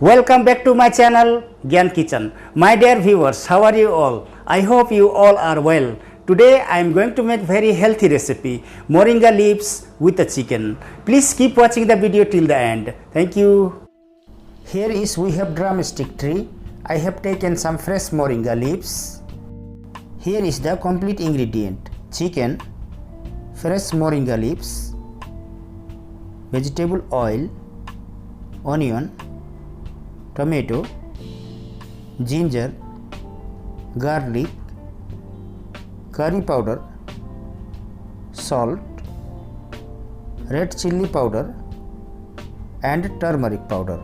Welcome back to my channel Gyan Kitchen. My dear viewers, how are you all? I hope you all are well. Today I am going to make very healthy recipe, moringa leaves with a chicken. Please keep watching the video till the end. Thank you. Here is we have drumstick tree. I have taken some fresh moringa leaves. Here is the complete ingredient: chicken, fresh moringa leaves, vegetable oil, onion, tomato, ginger, garlic, curry powder, salt, red chilli powder and turmeric powder.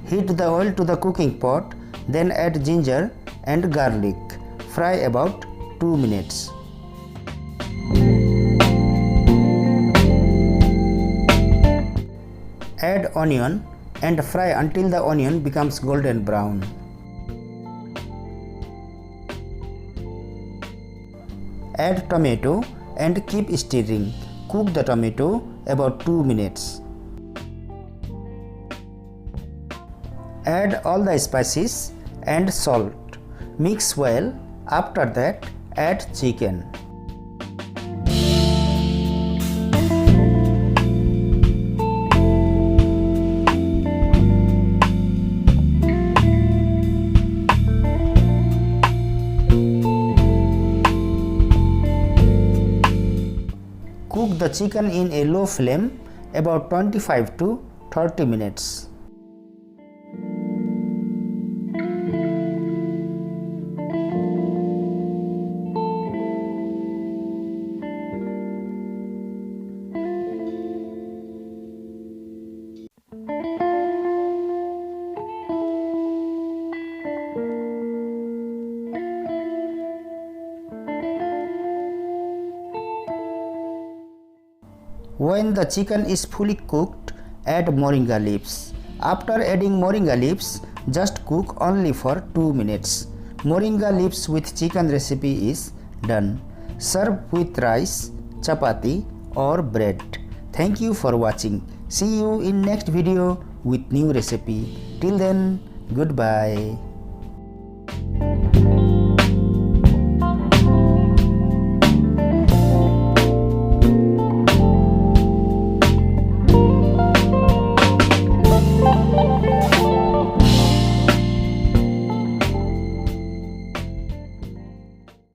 Heat the oil to the cooking pot, then add ginger and garlic. Fry about 2 minutes. Add onion and fry until the onion becomes golden brown. Add tomato and keep stirring. Cook the tomato about 2 minutes. Add all the spices and salt. Mix well. After that, add chicken. Cook the chicken in a low flame about 25 to 30 minutes. When the chicken is fully cooked, add moringa leaves. After adding moringa leaves, just cook only for 2 minutes. Moringa leaves with chicken recipe is done. Serve with rice, chapati or bread. Thank you for watching. See you in next video with new recipe. Till then, goodbye.